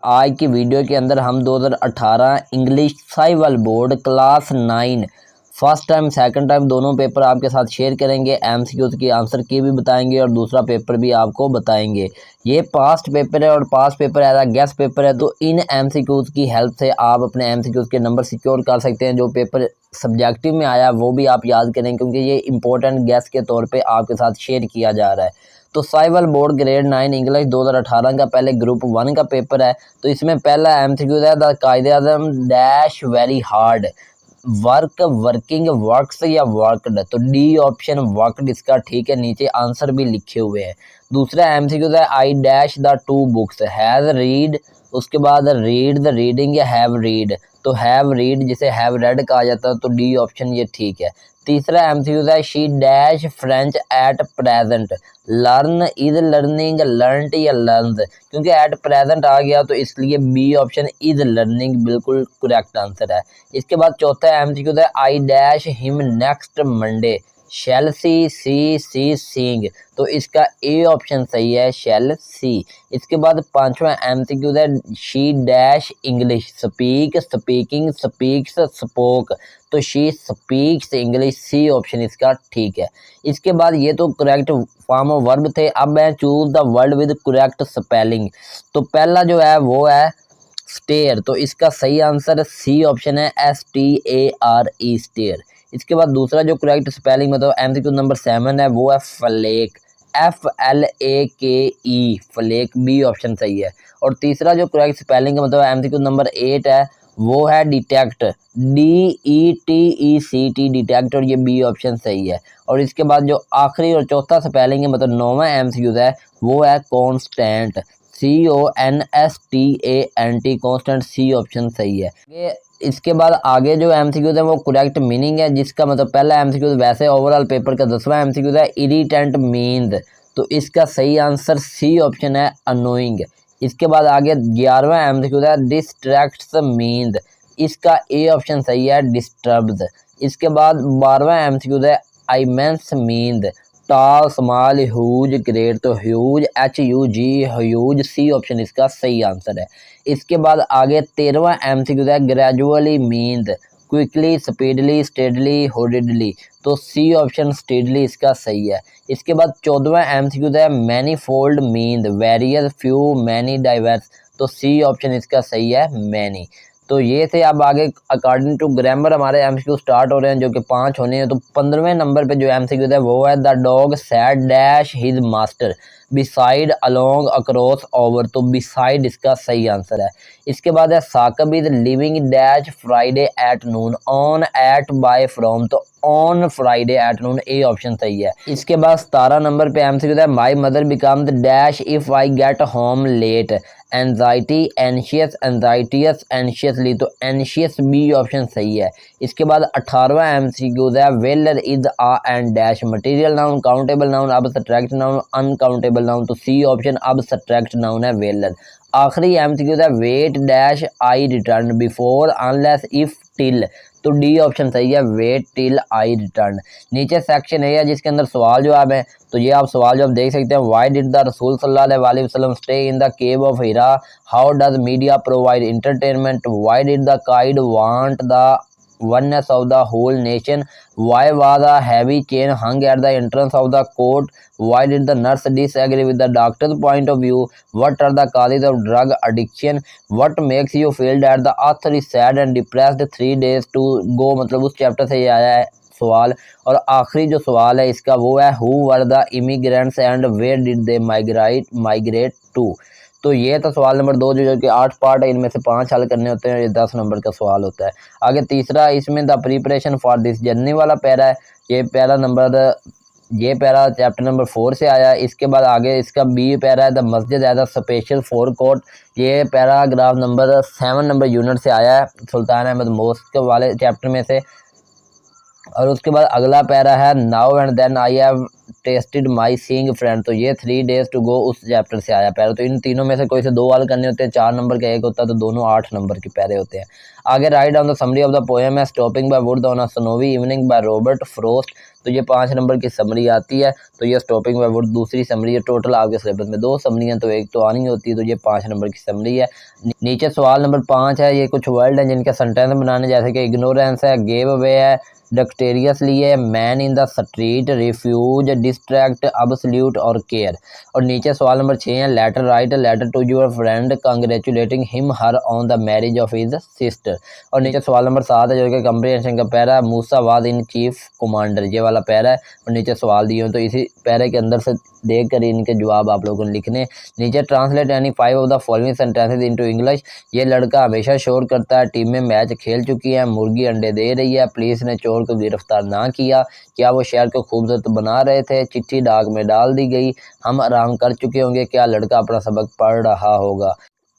आज की वीडियो के अंदर हम 2018 English Sahiwal board class 9 first time second time दोनों पेपर आपके साथ शेयर करेंगे। एमसीक्यूज की आंसर की भी बताएंगे और दूसरा पेपर भी आपको बताएंगे। ये पास्ट पेपर है और past paper as guessed paper है, तो इन एमसीक्यूज की हेल्प से आप अपने एमसीक्यूज के नंबर सिक्योर कर सकते हैं। जो पेपर सब्जेक्टिव में आया वो भी आप याद करें, क्योंकि ये इंपॉर्टेंट गेस्ट के तौर पे आपके साथ शेयर किया जा रहा है। तो साहिवाल बोर्ड ग्रेड 9 इंग्लिश 2018 का पहले ग्रुप 1 का पेपर है। तो इसमें पहला एमसीक्यू है the Quaid-e-Azam dash very hard work working works या वर्कड, तो डी ऑप्शन वर्कड इसका ठीक है। नीचे आंसर भी लिखे हुए हैं। दूसरा एमसीक्यू है I dash the two books has read, उसके बाद रीड द रीडिंग या हैव रीड, तो हैव रीड जिसे हैव रेड कहा जाता है, तो डी ऑप्शन ये ठीक है। तीसरा एमसीक्यू है she dash French at present learn is learning learned या लर्न्स, क्योंकि एट प्रेजेंट आ गया तो इसलिए बी ऑप्शन इज लर्निंग बिल्कुल करेक्ट आंसर है। इसके बाद चौथा एमसीक्यू है I dash him next Monday shall see see seeing, तो इसका ए ऑप्शन सही है, शैल सी। इसके बाद पांचवा एमसीक्यू है she dash English speak speaking speaks spoke, तो she speaks English, C option इसका ठीक है। इसके बाद ये तो करेक्ट फॉर्म ऑफ वर्ब थे। अब मैं choose the word with correct spelling, तो पहला जो है वो है स्टेयर, तो इसका सही आंसर सी ऑप्शन है, STARE स्टेयर। इसके बाद दूसरा जो करेक्ट स्पेलिंग मतलब एमसीक्यू नंबर 7 है वो है flake, FLAKE flake, B option सही है। और तीसरा जो करेक्ट स्पेलिंग है मतलब एमसीक्यू नंबर 8 है वो है डिटेक्ट, DETECT डिटेक्ट, और ये बी ऑप्शन सही है। और इसके बाद जो आखिरी और चौथा स्पेलिंग है मतलब 9वां एमसीक्यू है वो है constant, CONSTANT constant, C option सही है। इसके बाद आगे जो एमसीक्यूज है वो करेक्ट मीनिंग है, जिसका मतलब पहला एमसीक्यूज वैसे ओवरऑल पेपर का 10वां एमसीक्यूज है इरिटेंट मीन्स, तो इसका सही आंसर सी ऑप्शन है, अनोइंग। इसके बाद आगे 11वां एमसीक्यूज है डिस्ट्रैक्ट्स मीन्स, इसका ए ऑप्शन सही है, डिस्टर्ब्ड। इसके बाद 12वां एमसीक्यूज है immense means tall small huge great, तो huge HUG huge, C option इसका सही आंसर है। इसके बाद आगे 13वां एमसीक्यू है gradually means quickly speedly steadily horridly, तो सी ऑप्शन स्टेडली इसका सही है। इसके बाद 14वां एमसीक्यू है manifold means various few many diverse, तो सी ऑप्शन इसका सही है, मैनी। तो ये थे। अब आगे अकॉर्डिंग टू ग्रामर हमारे एमसीक्यू स्टार्ट हो रहे हैं जो कि 5 होने हैं। तो 15वें नंबर पे जो एमसीक्यू है वो है the dog sat dash his master beside along across over, तो बिसाइड इसका सही आंसर है। इसके बाद है Saqib is living dash Friday at noon on at by from, तो on Friday at noon, A option सही है। इसके बाद 17 नंबर पे एमसीक्यू है my mother becomes dash if I get home late anxiety anxious anxietious anxiously, तो anxious, B option सही है। इसके बाद 18वां एमसीक्यू है valour is a and dash material noun countable noun abstract noun uncountable noun, तो C option abstract noun है, valour. आखिरी एमसीक्यू है wait dash I return before unless if till, तो डी ऑप्शन सही है, वेट टिल आई रिटर्न। नीचे section है जिसके अंदर सवाल जवाब है, तो ये आप सवाल जवाब देख सकते हैं। व्हाई डिड द रसूल सल्लल्लाहु अलैहि वसल्लम stay in the cave of Hira, how does media provide entertainment, why did the Quaid want the oneness of the whole nation, why was a heavy chain hung at the entrance of the court, why did the nurse disagree with the doctor's point of view, what are the causes of drug addiction, what makes you feel that the author is sad and depressed 3 days to go, मतलब उस chapter से ये आया है सवाल। और आखिरी जो सवाल है इसका वो है who were the immigrants and where did they migrate to, तो ये तो सवाल नंबर 2 जो कि 8 पार्ट है, इनमें से 5 हल करने होते हैं, ये 10 नंबर का सवाल होता है। आगे तीसरा इसमें the preparation for this journey वाला पैरा है, ये पैरा चैप्टर नंबर 4 से आया है। इसके बाद आगे इसका बी पैरा है the masjid as a special forecourt, ये पैराग्राफ नंबर 7 नंबर यूनिट से आया है, सुल्तान अहमद मोस्क वाले चैप्टर में से। और उसके बाद अगला पैरा है now and then I have tested my seeing friend, तो ये 3 days टू गो उस चैप्टर से आया पैरा। तो इन तीनों में से कोई से 2 हल करने होते हैं, 4 नंबर का एक होता है, तो दोनों 8 नंबर के पैरे होते हैं। आगे write down the summary of the poem है stopping by wood on a snowy evening by Robert Frost, तो ये 5 नंबर की समरी आती है। तो ये स्टॉपिंग बाय वुड दूसरी समरी है। टोटल आपके सिलेबस में 2 समरी हैं, तो एक तो आनी होती है, तो ये 5 नंबर की समरी है। नीचे सवाल नंबर 5 है, ये कुछ वर्ड हैं जिनके सेंटेंस बनाने, जैसे कि इग्नोरेंस है, गेव अवे है, डक्टेरियसली है, man in the street, refuge, distract, absolute और केयर। और नीचे सवाल नंबर 6 है, letter write letter to your friend congratulating him her on the marriage of his sister. और नीचे सवाल नंबर 7 है जो कि कंप्रीहेंशन का पैरा है, मूसा वाज इन चीफ कमांडर, ये वाला पैरा है। और नीचे सवाल दिए हो, तो इसी पैरे के अंदर से देख कर इनके जवाब आप लोगों ने लिखने। नीचे translate any 5 of the following sentences into English, ये लड़का हमेशा शोर करता है, टीम में मैच खेल चुकी है, मुर्गी अंडे दे रही है, पुलिस ने चोर को गिरफ्तार ना किया, क्या वो शहर को खूबसूरत बना रहे थे, चिट्ठी डाक में डाल दी गई, हम आराम कर चुके होंगे, क्या लड़का अपना सबक पढ़ रहा होगा।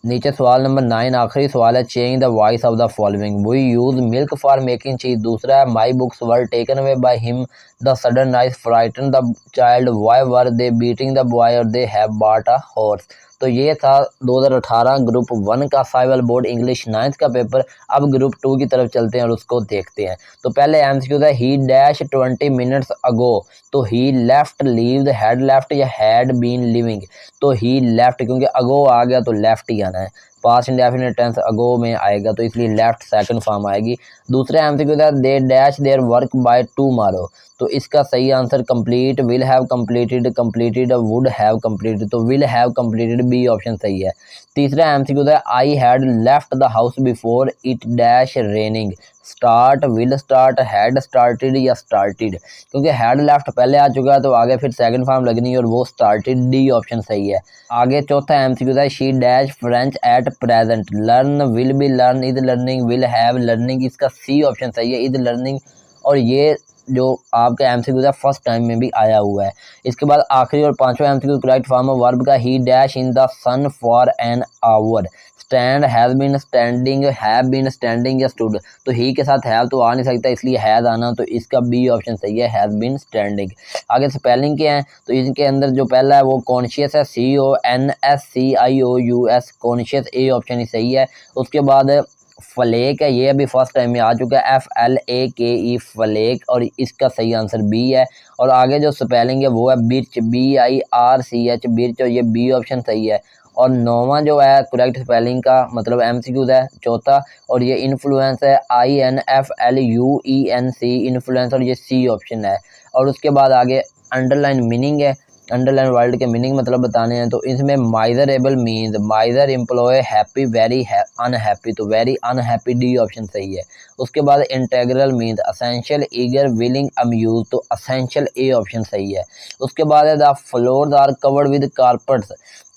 नीचे सवाल नंबर 9 आखिरी सवाल है, change the voice of the following, we use milk for making cheese. दूसरा है, my books were taken away by him, the sudden noise frightened the child, why were they beating the boy और they have bought a horse. तो ये था 2018 group 1 का Sahiwal board English 9th का paper. अब group 2 की तरफ चलते हैं और उसको देखते हैं। तो पहले एमसीक्यू था, ही डैश 20 मिनट्स अगो, तो ही लेफ्ट लीव्ड, हैड लेफ्ट या हैड बीन लिविंग, तो ही लेफ्ट, क्योंकि अगो आ गया तो लेफ्ट ही आना है, पास्ट इंडेफिनिट टेंस अगो में आएगा, तो इसलिए लेफ्ट सेकंड फॉर्म आएगी। दूसरा एमसीक्यू था, they dash their work by tomorrow, तो इसका सही answer complete, will have completed, completed, would have completed, तो will have completed B option सही है। तीसरा एमसीक्यू था, I had left the house before it dash raining, start, will start, had started या started, क्योंकि हैड लेफ्ट पहले आ चुका है तो आगे फिर सेकंड फॉर्म लगनी है और वो स्टार्टेड, डी ऑप्शन सही है। आगे चौथा एमसीक्यू था, she dash French at present, learn, will be learn, is learning, will have learning, इसका सी ऑप्शन सही है, इज लर्निंग। और ये जो आपका एमसीक्यू था फर्स्ट टाइम में भी आया हुआ है। इसके बाद आखिरी और पांचवा MCQ correct form of verb का, he dash in the sun for an hour, stand, has been standing, have been standing या स्टूड, तो ही के साथ हैव तो आ नहीं सकता इसलिए हैज आना, तो इसका बी ऑप्शन सही है, हैज बीन स्टैंडिंग। आगे स्पेलिंग के हैं, तो इनके अंदर जो पहला है वो कॉन्शियस है, CONSCIOUS, कॉन्शियस, ए ऑप्शन ही सही है। उसके बाद फ्लेक है, ये अभी फर्स्ट टाइम में आ चुका है, FLAKE फ्लेक, और इसका सही आंसर बी है। और आगे जो स्पेलिंग है वो है बिर्च, BIRCH बिर्च, और ये बी ऑप्शन सही है। और नौवां जो है करेक्ट स्पेलिंग का मतलब एमसीक्यूज है चौथा, और ये इन्फ्लुएंस है, INFLUENC इन्फ्लुएंस, और ये सी ऑप्शन है। और उसके बाद आगे अंडरलाइन मीनिंग है, अंडरलाइन वर्ड के मीनिंग मतलब बताने हैं, तो इसमें miserable means miser, employ, happy, very unhappy, तो वेरी अनहैप्पी, डी ऑप्शन सही है। उसके बाद integral means essential, eager, willing, amuse, तो असेंशियल, ए ऑप्शन सही है। उसके बाद है the floors are covered with carpets,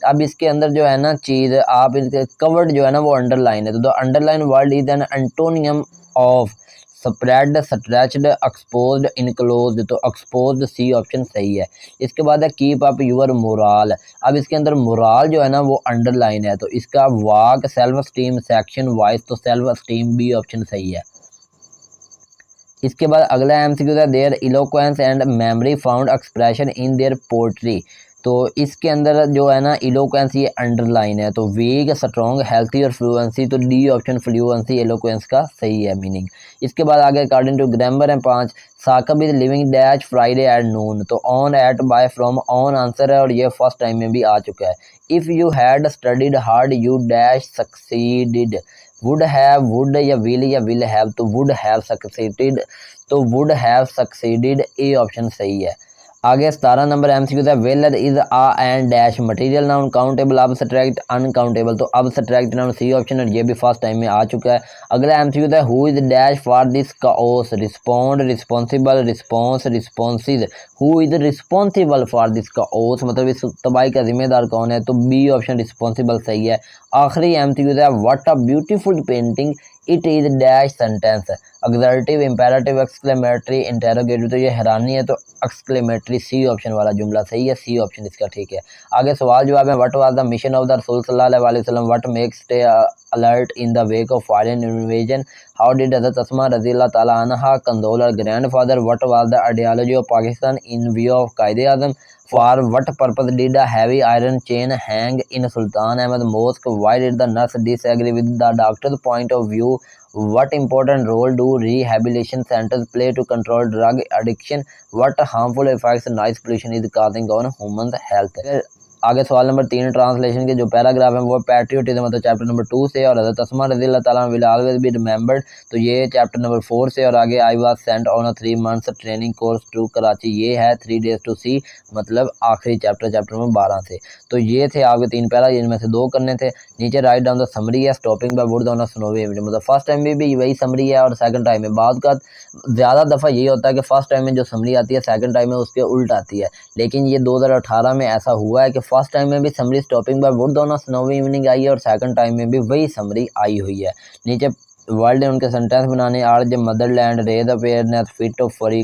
अब इसके अंदर जो है ना चीज़ आप इसके कवर्ड जो है ना वो अंडरलाइन है, तो the underline word is an antonym of spread, stretched, exposed, enclosed, तो एक्सपोज्ड, सी ऑप्शन सही है। इसके बाद है कीप अप यूर मोराल, अब इसके अंदर मोराल जो है ना वो अंडरलाइन है, तो इसका वाक, सेल्फ स्टीम, सेक्शन, वॉइस, तो सेल्फ स्टीम, बी ऑप्शन सही है। इसके बाद अगला एमसीक्यू है, their eloquence and memory found expression in their poetry, तो इसके अंदर जो है ना इलोक्वेंस ये अंडरलाइन है, तो वीक, स्ट्रॉन्ग, हेल्थी और फ्लुएंसी, तो डी ऑप्शन फ्लुएंसी एलोक्वेंस का सही है मीनिंग। इसके बाद आगे अकॉर्डिंग टू ग्रामर है 5, Saqib is living dash Friday at noon, तो on, at, by, from, on answer है और ये फर्स्ट टाइम में भी आ चुका है। If you had studied hard you dash succeeded, would have, would या विल हैव, तो वुड हैव सक्सीडेड, तो would have succeeded, A option सही है। आगे 17 नंबर एमसीक्यू है, valour is a and dash material noun, countable, abstract, uncountable, तो abstract noun, C option, और ये भी फर्स्ट टाइम में आ चुका है। अगला एमसीक्यू है, who is dash for this chaos, respond, responsible, response, responses, who is responsible for this chaos, मतलब इस तबाही का जिम्मेदार कौन है, तो बी ऑप्शन रिस्पॉन्सिबल सही है। आखिरी एमसीक्यू है, what a beautiful painting, it is dash sentence, assertive, imperative, exclamatory, interrogative, तो ये हैरानी है, तो एक्सक्लेमेटरी, सी ऑप्शन वाला जुमला सही है, सी ऑप्शन इसका ठीक है। आगे सवाल जवाब है, what was the mission of the रसूल सल्लल्लाहु अलैहि वसल्लम, what makes stay alert in the wake of foreign invasion, how did हज़रत अस्मा रज़ी अल्लाह ताला अन्हा condole her grandfather, what was the ideology of Pakistan in view of Quaid-e Azam, for what purpose did a heavy iron chain hang in Sultan Ahmed mosque, why did the nurse disagree with the doctor's point of view, what important role do rehabilitation centers play to control drug addiction, what harmful effects noise pollution is causing on human health। आगे सवाल number 3 translation के जो paragraph है वो patriotism मतलब chapter number 2 से, और हज़रत अस्मा रज़ी अल्लाह ताला विल ऑलवेज बी रिमेंबर्ड तो ये चैप्टर नंबर 4 से, और आगे I was sent on a 3 months training course to Karachi, ये है 3 days टू सी मतलब आखिरी चैप्टर नंबर 12 से। तो ये थे आपके 3 पैरा, इनमें से 2 करने थे। नीचे राइट डाउन द समरी है, stopping by wood on a snowy evening, मतलब फर्स्ट टाइम में भी वही समरी है और सेकंड टाइम में बाद का ज़्यादा दफ़ा यही होता है कि फर्स्ट टाइम में जो समरी आती है सेकंड टाइम में उसके उल्ट आती है, लेकिन ये 2018 में ऐसा हुआ है कि फर्स्ट टाइम में भी summary stopping by wood on a snowy evening I है और सेकंड टाइम में भी वही समरी आई हुई है। नीचे वर्ल्ड ने उनके सेंटेंस बनाने, आर जब motherland rage awareness fit of फरी